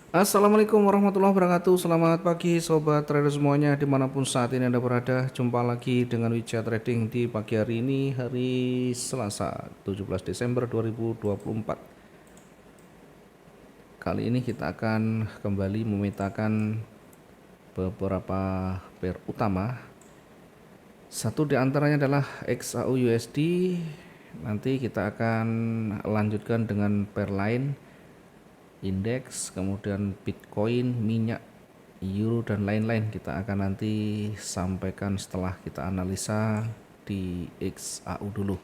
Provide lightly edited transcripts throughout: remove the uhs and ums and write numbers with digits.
Assalamualaikum warahmatullahi wabarakatuh. Selamat pagi sobat trader semuanya dimanapun saat ini Anda berada. Jumpa lagi dengan Wijaya Trading di pagi hari ini, hari Selasa 17 Desember 2024. Kali ini kita akan kembali memetakan beberapa pair utama. Satu di antaranya adalah XAU USD. Nanti kita akan lanjutkan dengan pair lain, indeks, kemudian Bitcoin, minyak, euro dan lain-lain. Kita akan nanti sampaikan setelah kita analisa di XAU dulu.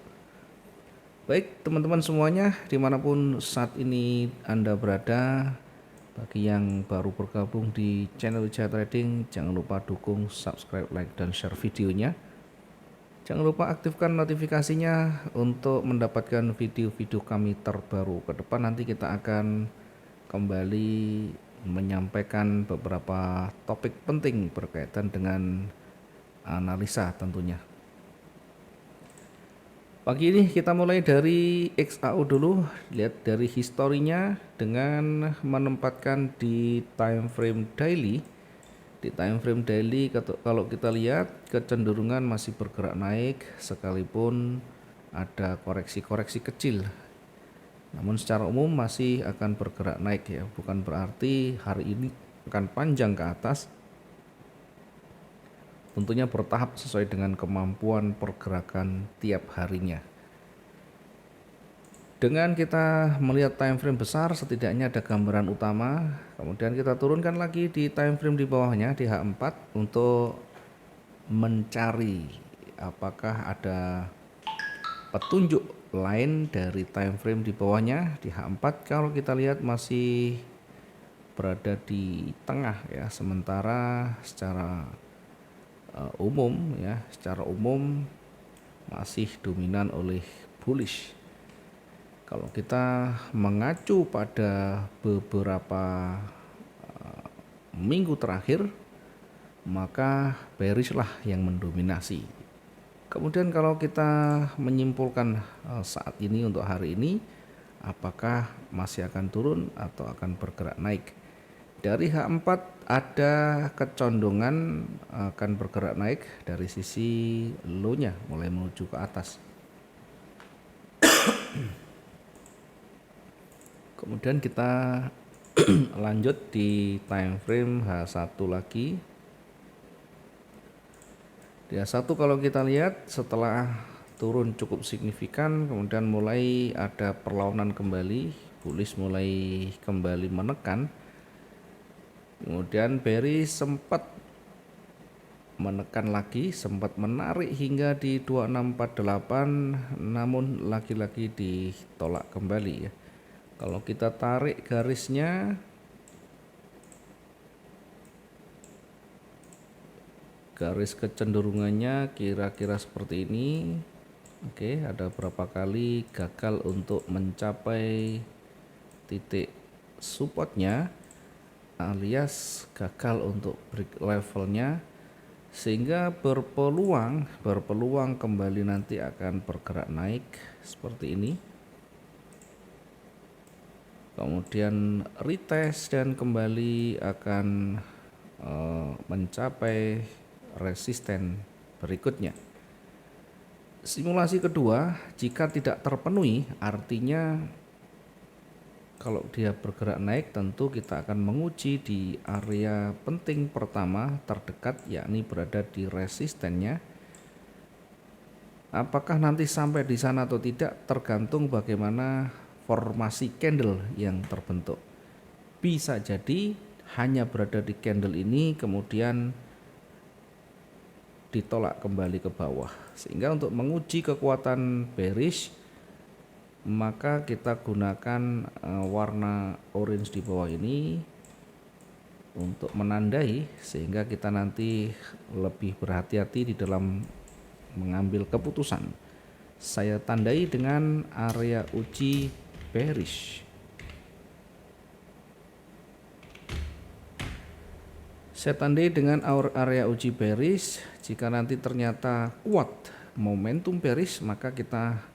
Baik teman-teman semuanya, dimanapun saat ini Anda berada, bagi yang baru bergabung di channel Wijaya Trading, jangan lupa dukung, subscribe, like, dan share videonya. Jangan lupa aktifkan notifikasinya untuk mendapatkan video-video kami terbaru. Ke depan nanti kita akan kembali menyampaikan beberapa topik penting berkaitan dengan analisa tentunya. Pagi ini kita mulai dari XAU dulu, lihat dari historinya dengan menempatkan di time frame daily. Di time frame daily kalau kita lihat kecenderungan masih bergerak naik sekalipun ada koreksi-koreksi kecil. Namun secara umum masih akan bergerak naik ya, bukan berarti hari ini akan panjang ke atas. Tentunya bertahap sesuai dengan kemampuan pergerakan tiap harinya. Dengan kita melihat time frame besar, setidaknya ada gambaran utama. Kemudian kita turunkan lagi di time frame di bawahnya di H4 untuk mencari apakah ada petunjuk lain dari time frame di bawahnya di H4. Kalau kita lihat masih berada di tengah ya, sementara secara umum masih dominan oleh bullish. Kalau kita mengacu pada beberapa minggu terakhir, maka bearish lah yang mendominasi. Kemudian kalau kita menyimpulkan saat ini untuk hari ini, apakah masih akan turun atau akan bergerak naik? Dari H4 ada kecondongan akan bergerak naik dari sisi low-nya mulai menuju ke atas. Kemudian kita lanjut di time frame H1 lagi. Di H1 kalau kita lihat setelah turun cukup signifikan, kemudian mulai ada perlawanan kembali, bullish mulai kembali menekan. Kemudian bearish sempat menekan lagi, sempat menarik hingga di 2648, namun lagi-lagi ditolak kembali ya. Kalau kita tarik garisnya, garis kecenderungannya kira-kira seperti ini. Oke, ada berapa kali gagal untuk mencapai titik supportnya alias gagal untuk break levelnya, sehingga berpeluang kembali nanti akan bergerak naik seperti ini. Kemudian retest dan kembali akan mencapai resisten berikutnya. Simulasi kedua, jika tidak terpenuhi, artinya kalau dia bergerak naik tentu kita akan menguji di area penting pertama terdekat, yakni berada di resistennya. Apakah nanti sampai di sana atau tidak tergantung bagaimana formasi candle yang terbentuk. Bisa jadi hanya berada di candle ini kemudian ditolak kembali ke bawah, sehingga untuk menguji kekuatan bearish maka kita gunakan warna orange di bawah ini untuk menandai, sehingga kita nanti lebih berhati-hati di dalam mengambil keputusan. Saya tandai dengan area uji bearish. Saya tandai dengan area uji bearish. Jika nanti ternyata kuat momentum bearish, maka kita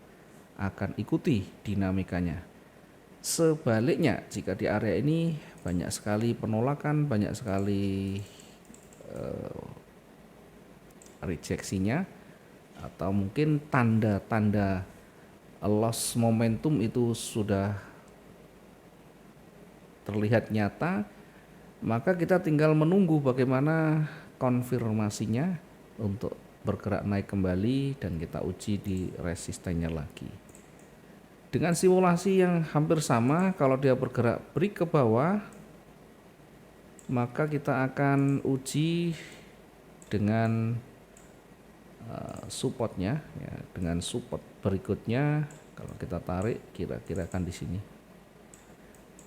akan ikuti dinamikanya. Sebaliknya, jika di area ini banyak sekali penolakan, banyak sekali rejeksinya, atau mungkin tanda-tanda loss momentum itu sudah terlihat nyata, maka kita tinggal menunggu bagaimana konfirmasinya untuk bergerak naik kembali dan kita uji di resistennya lagi. Dengan simulasi yang hampir sama, kalau dia bergerak break ke bawah, maka kita akan uji dengan supportnya, ya, dengan support berikutnya. Kalau kita tarik, kira-kira akan di sini.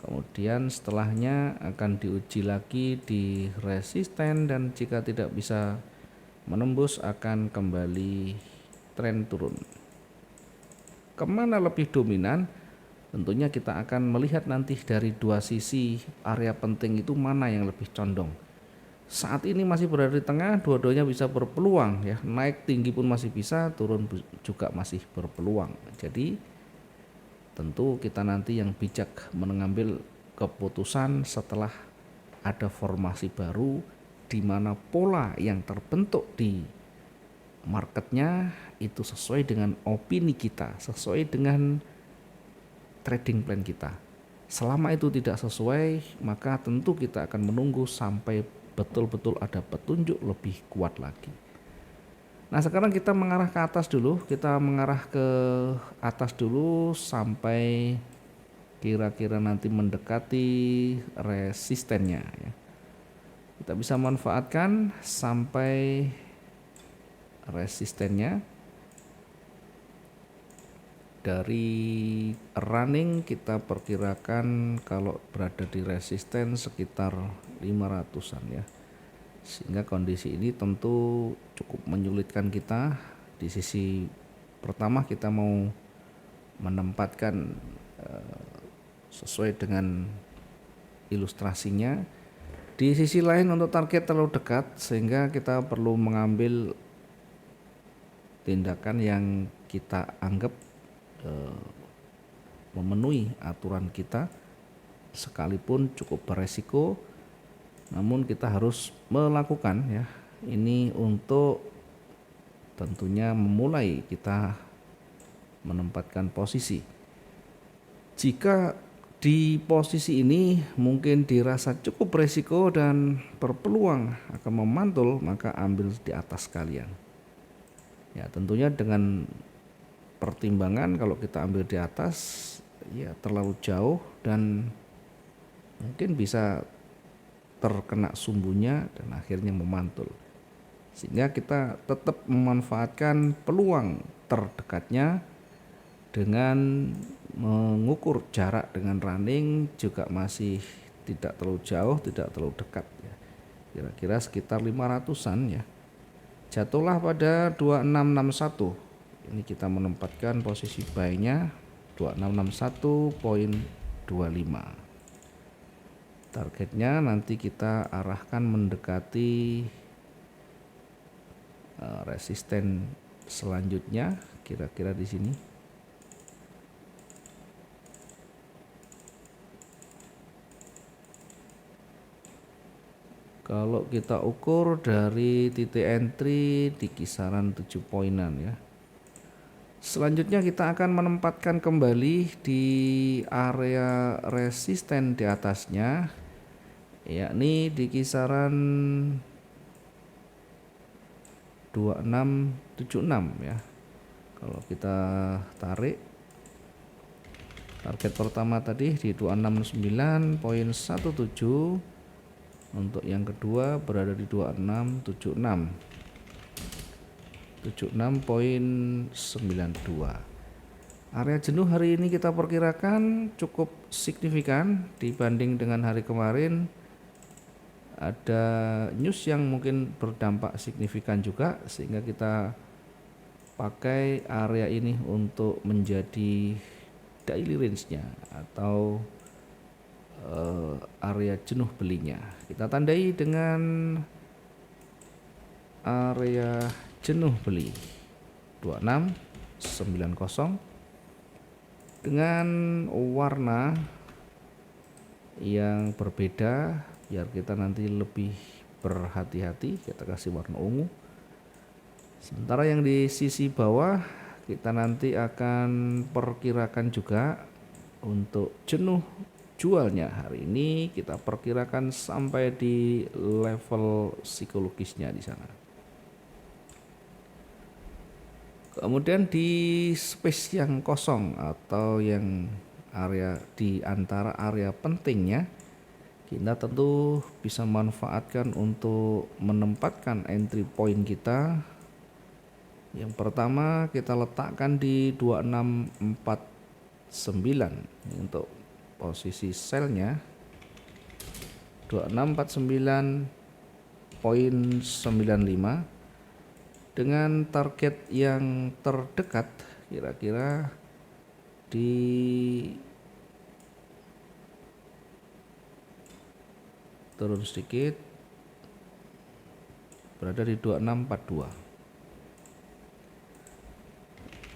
Kemudian setelahnya akan diuji lagi di resisten, dan jika tidak bisa menembus akan kembali tren turun. Kemana lebih dominan? Tentunya kita akan melihat nanti dari dua sisi area penting itu mana yang lebih condong. Saat ini masih berada di tengah, dua-duanya bisa berpeluang ya, naik tinggi pun masih bisa, turun juga masih berpeluang. Jadi tentu kita nanti yang bijak mengambil keputusan setelah ada formasi baru, di mana pola yang terbentuk di marketnya itu sesuai dengan opini kita, sesuai dengan trading plan kita. Selama itu tidak sesuai, maka tentu kita akan menunggu sampai betul-betul ada petunjuk lebih kuat lagi. Nah, sekarang kita mengarah ke atas dulu, kita mengarah ke atas dulu sampai kira-kira nanti mendekati resistennya ya. Kita bisa manfaatkan sampai resistennya. Dari running kita perkirakan kalau berada di resisten sekitar 500-an ya. Sehingga kondisi ini tentu cukup menyulitkan kita. Di sisi pertama kita mau menempatkan sesuai dengan ilustrasinya. Di sisi lain untuk target terlalu dekat sehingga kita perlu mengambil tindakan yang kita anggap memenuhi aturan kita, sekalipun cukup beresiko, namun kita harus melakukan ya. Ini untuk tentunya memulai kita menempatkan posisi. Jika di posisi ini mungkin dirasa cukup beresiko dan berpeluang akan memantul, maka ambil di atas sekalian. Ya, tentunya dengan pertimbangan kalau kita ambil di atas ya terlalu jauh dan mungkin bisa terkena sumbunya dan akhirnya memantul. Sehingga kita tetap memanfaatkan peluang terdekatnya dengan mengukur jarak dengan running juga masih tidak terlalu jauh, tidak terlalu dekat ya. Kira-kira sekitar 500-an ya. Jatuhlah pada 2661. Ini kita menempatkan posisi buy-nya 2661.25. Targetnya nanti kita arahkan mendekati resisten selanjutnya, kira-kira di sini. Kalau kita ukur dari titik entry di kisaran 7 poinan ya. Selanjutnya kita akan menempatkan kembali di area resisten di atasnya, yakni di kisaran 2676 ya. Kalau kita tarik target pertama tadi di 269.17, untuk yang kedua berada di 2676. 76.92. Area jenuh hari ini kita perkirakan cukup signifikan dibanding dengan hari kemarin. Ada news yang mungkin berdampak signifikan juga, sehingga kita pakai area ini untuk menjadi daily range-nya atau area jenuh belinya. Kita tandai dengan area jenuh beli 2690 dengan warna yang berbeda biar kita nanti lebih berhati-hati. Kita kasih warna ungu. Sementara yang di sisi bawah kita nanti akan perkirakan juga untuk jenuh jualnya hari ini, kita perkirakan sampai di level psikologisnya di sana. Kemudian di space yang kosong atau yang area di antara area pentingnya, kita tentu bisa manfaatkan untuk menempatkan entry point kita. Yang pertama kita letakkan di 2649 ini untuk posisi selnya 2649.95 dengan target yang terdekat kira-kira di turun sedikit berada di 2642.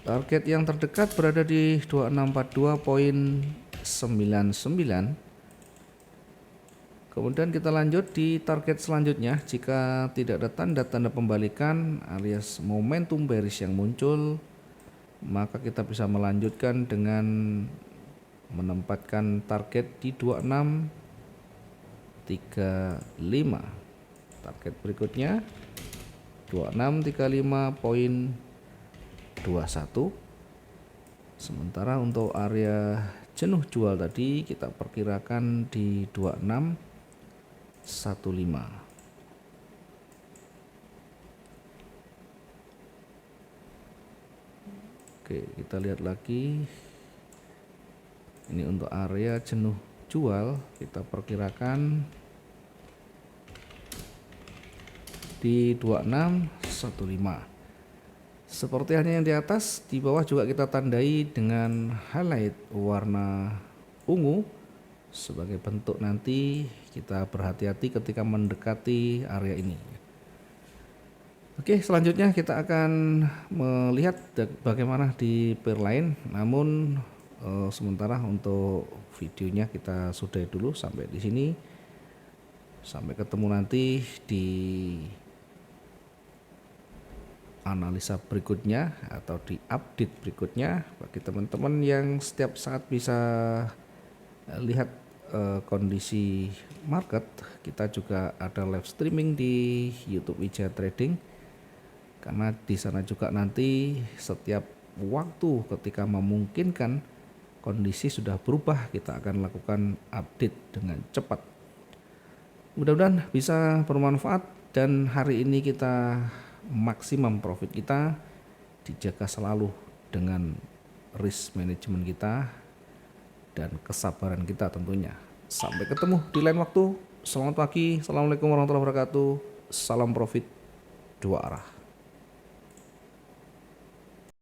Target yang terdekat berada di 2642.99. Kemudian kita lanjut di target selanjutnya. Jika tidak ada tanda-tanda pembalikan alias momentum bearish yang muncul, maka kita bisa melanjutkan dengan menempatkan target di 2635. Target berikutnya 2635.21. Sementara untuk area jenuh jual tadi kita perkirakan di 2615. Oke, kita lihat lagi. Ini untuk area jenuh jual kita perkirakan di 2615. Seperti halnya yang di atas, di bawah juga kita tandai dengan highlight warna ungu sebagai bentuk nanti kita berhati-hati ketika mendekati area ini. Oke, selanjutnya kita akan melihat bagaimana di pair lain. Namun sementara untuk videonya kita sudahi dulu sampai di sini. Sampai ketemu nanti di analisa berikutnya atau di update berikutnya. Bagi teman-teman yang setiap saat bisa lihat kondisi market, kita juga ada live streaming di YouTube Wijaya Trading, karena di sana juga nanti setiap waktu ketika memungkinkan kondisi sudah berubah, kita akan lakukan update dengan cepat. Mudah-mudahan bisa bermanfaat dan hari ini kita maksimum profit kita dijaga selalu dengan risk management kita dan kesabaran kita tentunya. Sampai ketemu di lain waktu. Selamat pagi. Assalamualaikum warahmatullahi wabarakatuh. Salam profit dua arah.